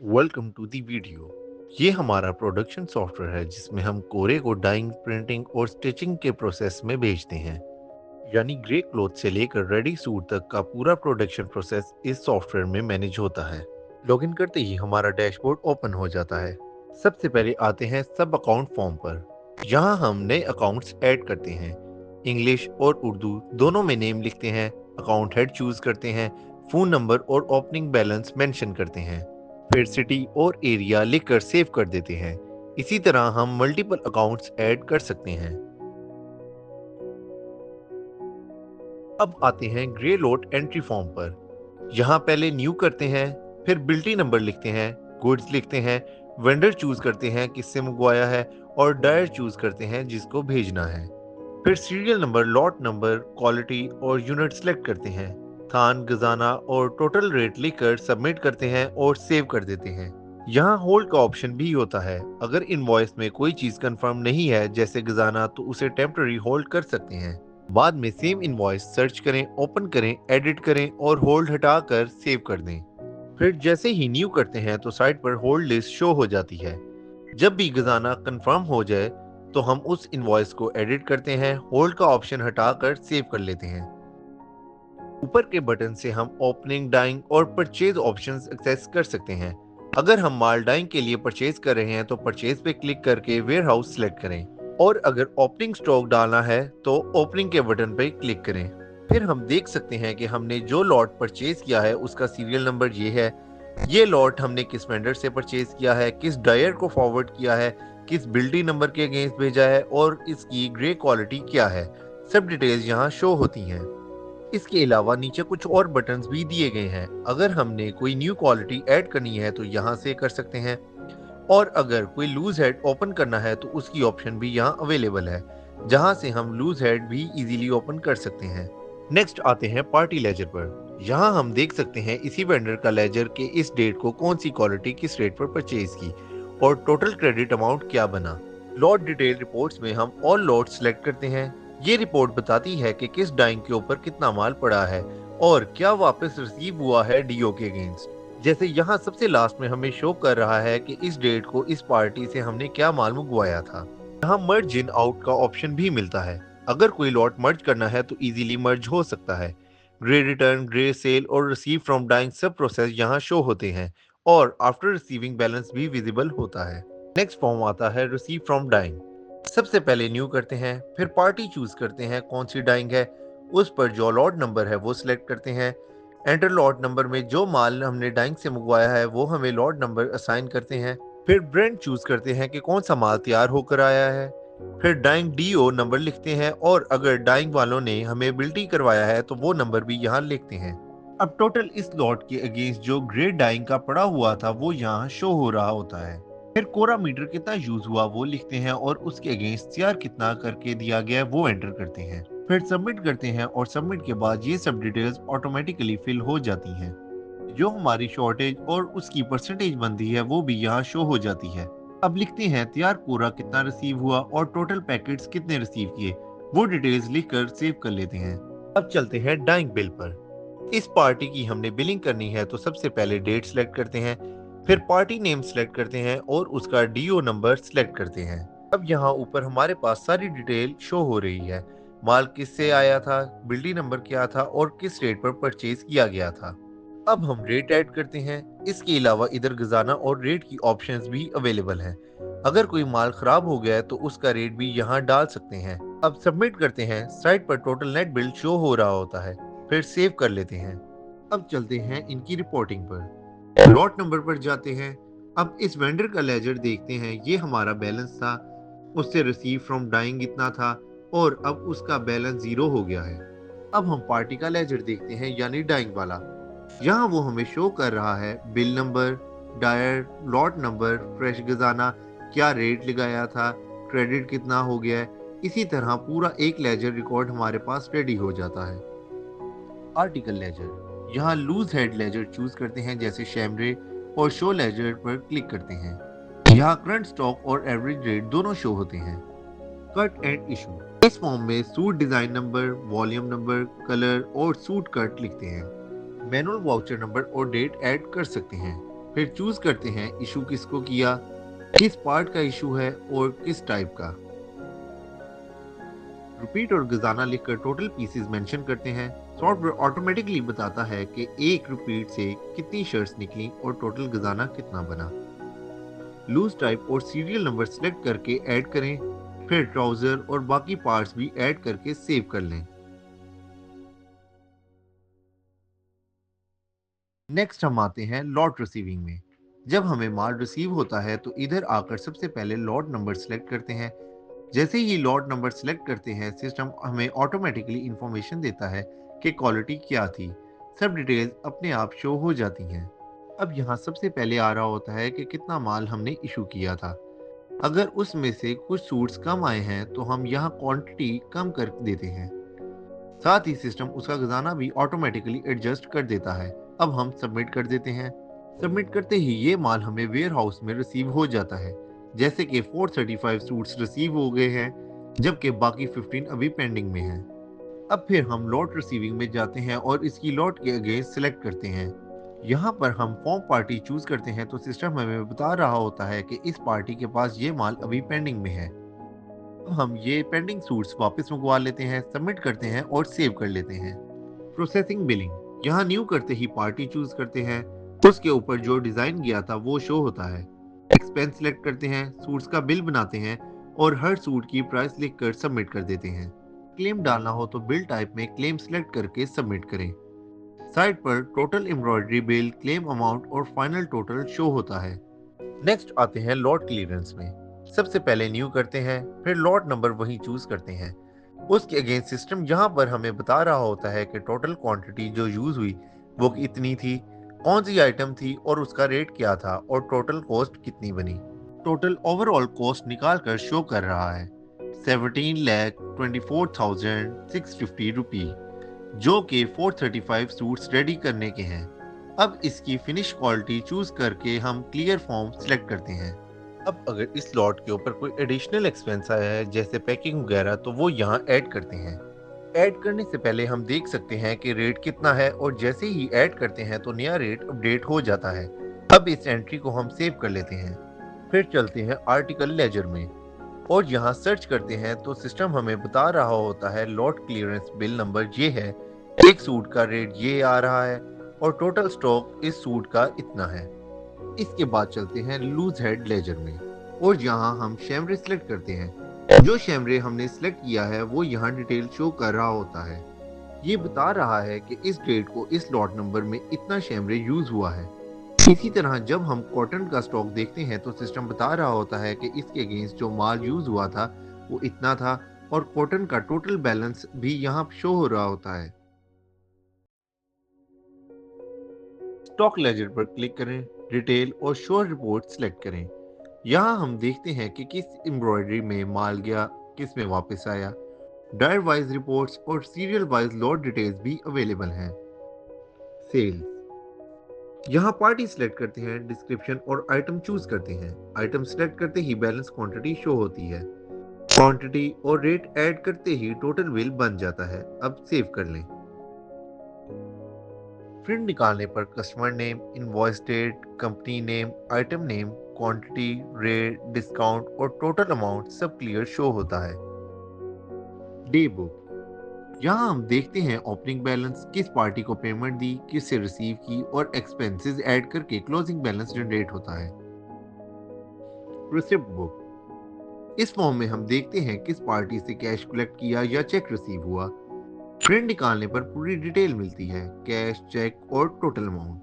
Welcome to the video. ये हमारा production software है जिसमें हम कोरे को डाइंग, प्रिंटिंग और स्टिचिंग के प्रोसेस में भेजते हैं। यानी ग्रे क्लॉथ से लेकर रेडी सूट तक का पूरा प्रोडक्शन प्रोसेस इस सॉफ्टवेयर में मैनेज होता है। लॉगिन करते ही हमारा डैशबोर्ड ओपन हो जाता है। सबसे पहले आते हैं सब अकाउंट फॉर्म पर। यहाँ हम नए अकाउंट्स ऐड करते हैं। इंग्लिश और उर्दू दोनों में नेम लिखते हैं, अकाउंट हेड चूज करते हैं, फोन नंबर और ओपनिंग बैलेंस मेंशन करते हैं। फिर सिटी और एरिया लिखकर सेव कर देते हैं। इसी तरह हम मल्टीपल अकाउंट्स ऐड कर सकते हैं। अब आते हैं ग्रे लोड एंट्री फॉर्म पर। यहाँ पहले न्यू करते हैं, फिर बिल्टी नंबर लिखते हैं, गुड्स लिखते हैं, वेंडर चूज करते हैं किससे मंगवाया है और डायर चूज करते हैं जिसको भेजना है। फिर serial number, lot number, quality और यूनिट सेलेक्ट करते हैं। थान, गजाना और टोटल रेट लिखकर सबमिट करते हैं और सेव कर देते हैं। यहाँ होल्ड का ऑप्शन भी होता है। अगर इनवॉइस में कोई चीज कंफर्म नहीं है जैसे गजाना, तो उसे टेम्पररी होल्ड कर सकते हैं। बाद में सेम इनवॉइस सर्च करें, ओपन करें, एडिट करें और होल्ड हटाकर सेव कर दें। फिर जैसे ही न्यू करते हैं तो साइट पर होल्ड लिस्ट शो हो जाती है। जब भी गजाना कंफर्म हो जाए तो हम उस इनवॉइस को एडिट करते हैं, होल्ड का ऑप्शन हटाकर सेव कर लेते हैं। ऊपर के बटन से हम ओपनिंग, डाइंग और परचेज ऑप्शंस एक्सेस कर सकते हैं। अगर हम माल डाइंग के लिए परचेज कर रहे हैं तो परचेज पे क्लिक करके वेयर हाउस सिलेक्ट करें, और अगर ओपनिंग स्टॉक डालना है तो ओपनिंग के बटन पे क्लिक करें। फिर हम देख सकते हैं कि हमने जो लॉट परचेज किया है उसका सीरियल नंबर ये है। ये लॉट हमने किस वेंडर से परचेज किया है, किस डायर को फॉरवर्ड किया है, किस बिल्डी नंबर के अगेंस्ट भेजा है और इसकी ग्रे क्वालिटी क्या है। सब डिटेल्स यहाँ शो होती हैं। इसके अलावा नीचे कुछ और बटन्स भी दिए गए हैं। अगर हमने कोई न्यू क्वालिटी ऐड करनी है तो यहाँ से कर सकते हैं, और अगर कोई लूज हेड ओपन करना है तो उसकी ऑप्शन भी यहाँ अवेलेबल है, जहाँ से हम लूज हेड भी इजीली ओपन कर सकते हैं। नेक्स्ट आते हैं पार्टी लेजर पर। यहाँ हम देख सकते हैं इसी वेंडर का लेजर के इस डेट को कौन सी क्वालिटी किस रेट पर परचेज की और टोटल क्रेडिट अमाउंट क्या बना। लॉट डिटेल रिपोर्ट्स में हम ऑल लॉट सिलेक्ट करते हैं। ये रिपोर्ट बताती है कि किस डाइंग के ऊपर कितना माल पड़ा है और क्या वापस रिसीव हुआ है डीओ के अगेंस्ट। जैसे यहाँ सबसे लास्ट में हमें शो कर रहा है कि इस डेट को इस पार्टी से हमने क्या माल मंगवाया था। यहाँ मर्ज इन आउट का ऑप्शन भी मिलता है। अगर कोई लॉट मर्ज करना है तो इजीली मर्ज हो सकता है। ग्रे रिटर्न, ग्रे सेल और रिसीव फ्रॉम डाइंग सब प्रोसेस यहाँ शो होते हैं, और आफ्टर रिसीविंग बैलेंस भी विजिबल होता है। नेक्स्ट फॉर्म आता है रिसीव फ्रॉम डाइंग। सबसे पहले न्यू करते हैं, फिर पार्टी चूज करते हैं कौन सी डाइंग है, उस पर जो लॉट नंबर है वो सिलेक्ट करते हैं। एंटर लॉट नंबर में जो माल हमने डाइंग से मंगवाया है वो हमें लॉट नंबर असाइन करते हैं। फिर ब्रांड चूज करते हैं कि कौन सा माल तैयार होकर आया है। फिर डाइंग डीओ नंबर लिखते हैं, और अगर डाइंग वालों ने हमें बिल्टी करवाया है तो वो नंबर भी यहाँ लिखते हैं। अब टोटल इस लॉट के अगेंस्ट जो ग्रे डाइंग का पड़ा हुआ था वो यहाँ शो हो रहा होता है। फिर कोरा मीटर कितना यूज हुआ वो लिखते हैं, और उसके अगेंस्ट सीआर कितना करके दिया गया है वो एंटर करते हैं। फिर सबमिट करते हैं, और सबमिट के बाद ये सब डिटेल्स ऑटोमेटिकली फिल हो जाती हैं। जो हमारी शॉर्टेज और उसकी परसेंटेज बनती है वो भी यहाँ शो हो जाती है। अब लिखते हैं तैयार कोरा कितना रिसीव हुआ और टोटल पैकेट्स कितने रिसीव किए, वो डिटेल्स लिखकर सेव कर लेते हैं। अब चलते हैं डाइंग बिल पर। इस पार्टी की हमने बिलिंग करनी है तो सबसे पहले डेट सिलेक्ट करते हैं, फिर पार्टी नेम सिलेक्ट करते हैं और उसका डीओ नंबर सिलेक्ट करते हैं। अब यहाँ ऊपर हमारे पास सारी डिटेल शो हो रही है। माल किससे आया था, बिल्डी नंबर क्या था और किस रेट पर परचेज किया गया था। अब हम रेट ऐड करते हैं। इसके अलावा इधर गजाना और रेट की ऑप्शंस भी अवेलेबल हैं। अगर कोई माल खराब हो गया है तो उसका रेट भी यहाँ डाल सकते हैं। अब सबमिट करते हैं। साइट पर टोटल नेट बिल शो हो रहा होता है, फिर सेव कर लेते हैं। अब चलते हैं इनकी रिपोर्टिंग पर। लॉट नंबर पर जाते हैं। अब इस वेंडर का लेजर देखते हैं। ये हमारा बैलेंस था, उससे रिसीव फ्रॉम डाइंग इतना था, और अब उसका बैलेंस 0 हो गया है। अब हम पार्टी का लेजर देखते हैं, यानी डाइंग वाला। यहाँ वो हमें शो कर रहा है बिल नंबर, डायर, लॉट नंबर, फ्रेश गजाना, क्या रेट लगाया था, क्रेडिट कितना हो गया है। इसी तरह पूरा एक लेजर रिकॉर्ड हमारे पास रेडी हो जाता है। आर्टिकल लेजर, यहाँ लूज हेड लेजर चूज करते हैं जैसे शैमरे, और शो लेजर पर क्लिक करते हैं। यहाँ करंट स्टॉक और एवरेज रेट दोनों शो होते हैं। कट एंड इशू, इस फॉर्म में suit design number, volume number, colour और सूट कट लिखते हैं। मैनुअल वाउचर नंबर और डेट ऐड कर सकते हैं। फिर चूज करते हैं इशू किसको किया, किस पार्ट का इशू है और किस टाइप का। रिपीट और गजाना लिखकर टोटल पीसेस मेंशन करते हैं। सॉफ्टवेयर ऑटोमेटिकली बताता है कि एक रिपीट से कितनी शर्ट्स निकली और टोटल गजाना कितना बना। लूज टाइप और सीरियल नंबर सिलेक्ट करके ऐड करें, फिर ट्राउजर और बाकी पार्ट्स भी ऐड करके सेव कर लें। नेक्स्ट हम आते हैं लॉट रिसीविंग में। जब हमें माल रिसीव होता है तो इधर आकर सबसे पहले लॉट नंबर सिलेक्ट करते हैं। जैसे ही लॉट नंबर सिलेक्ट करते हैं, सिस्टम हमें ऑटोमेटिकली इंफॉर्मेशन देता है कि क्वालिटी क्या थी। सब डिटेल्स अपने आप शो हो जाती हैं। अब यहाँ सबसे पहले आ रहा होता है कि कितना माल हमने इशू किया था। अगर उसमें से कुछ सूट्स कम आए हैं तो हम यहाँ क्वांटिटी कम कर देते हैं। साथ ही सिस्टम उसका खजाना भी ऑटोमेटिकली एडजस्ट कर देता है। अब हम सबमिट कर देते हैं। सबमिट करते ही ये माल हमें वेयर हाउस में रिसीव हो जाता है। जैसे कि 435 सूट्स रिसीव हो गए हैं, जबकि बाकी 15 अभी पेंडिंग में हैं। अब फिर हम लॉट रिसीविंग में जाते हैं और इसकी लॉट के अगेंस्ट सिलेक्ट करते हैं। यहाँ पर हम फॉर्म पार्टी चूज करते हैं तो सिस्टम हमें बता रहा होता है कि इस पार्टी के पास ये माल अभी पेंडिंग में है। अब हम ये पेंडिंग सूट्स वापस मंगवा लेते हैं, सबमिट करते हैं और सेव कर लेते हैं। प्रोसेसिंग बिलिंग, यहाँ न्यू करते ही पार्टी चूज करते हैं, उसके ऊपर जो डिजाइन गया था वो शो होता है। एक्सपेंस सिलेक्ट करते हैं, सूट्स का बिल बनाते हैं और हर सूट की प्राइस लिखकर सबमिट कर देते हैं। क्लेम डालना हो तो बिल टाइप में क्लेम सिलेक्ट करके सबमिट करें। साइट पर total embroidery bill, claim amount और फाइनल टोटल शो होता है। नेक्स्ट आते हैं लॉट क्लियरेंस में। सबसे पहले न्यू करते हैं, फिर लॉट नंबर वहीं चूज करते हैं। उसके अगेंस्ट सिस्टम यहाँ पर हमें बता रहा होता है कि टोटल क्वांटिटी जो यूज हुई वो इतनी थी, कौन सी आइटम थी और उसका रेट क्या था और टोटल कॉस्ट कितनी बनी। टोटल ओवरऑल कॉस्ट निकाल कर शो कर रहा है 17,24,650 रुपी, जो कि 435 सूट्स रेडी करने के हैं। अब इसकी फिनिश क्वालिटी चूज करके हम क्लियर फॉर्म सिलेक्ट करते हैं। अब अगर इस लॉट के ऊपर कोई एडिशनल एक्सपेंस आया है जैसे पैकिंग वगैरह तो वो यहाँ ऐड करते हैं। ऐड करने से पहले हम देख सकते हैं कि रेट कितना है और जैसे ही ऐड करते हैं तो नया रेट अपडेट हो जाता है। अब इस एंट्री को हम सेव कर लेते हैं। फिर चलते हैं आर्टिकल लेजर में और यहाँ सर्च करते हैं तो सिस्टम हमें बता रहा होता है लॉट क्लियरेंस बिल नंबर ये है, एक सूट का रेट ये आ रहा है और टोटल स्टॉक इस सूट का इतना है। इसके बाद चलते हैं लूज हेड लेजर में और यहाँ हम शैमरे सिलेक्ट करते हैं। जो शैमरे हमने सिलेक्ट किया है वो यहाँ डिटेल शो कर रहा होता है। ये बता रहा है कि इस डेट को इस लॉट नंबर में इतना शैमरे यूज हुआ है। इसी तरह जब हम कॉटन का स्टॉक देखते हैं तो सिस्टम बता रहा होता है कि इसके अगेंस्ट जो माल यूज हुआ था वो इतना था और कॉटन का टोटल बैलेंस भी यहाँ शो हो रहा होता है। स्टॉक लेजर पर क्लिक करें, डिटेल और शो रिपोर्ट सिलेक्ट करें। यहाँ हम देखते हैं कि किस एम्ब्रॉयडरी में माल गया, किस में वापस आया। डायर वाइज रिपोर्ट्स और सीरियल वाइज लॉट डिटेल्स भी अवेलेबल हैं। सेल्स, यहाँ पार्टी सिलेक्ट करते हैं, डिस्क्रिप्शन और आइटम चूज करते हैं। आइटम सिलेक्ट करते ही बैलेंस क्वांटिटी शो होती है। क्वांटिटी और रेट ऐड करते ही टोटल बिल बन जाता है। अब सेव कर लें। प्रिंट निकालने पर customer name, invoice date, company name, item name, quantity, rate, discount और टोटल अमाउंट सब क्लियर शो होता है। डे बुक, यहाँ हम देखते हैं ओपनिंग बैलेंस, किस पार्टी को पेमेंट दी, किससे रिसीव की और एक्सपेंसेस ऐड करके क्लोजिंग बैलेंस जनरेट होता है। रिसिप्ट बुक, इस फॉर्म में हम देखते हैं किस पार्टी से कैश कलेक्ट किया या चेक रिसीव हुआ। प्रिंट निकालने पर पूरी डिटेल मिलती है, कैश, चेक और टोटल अमाउंट।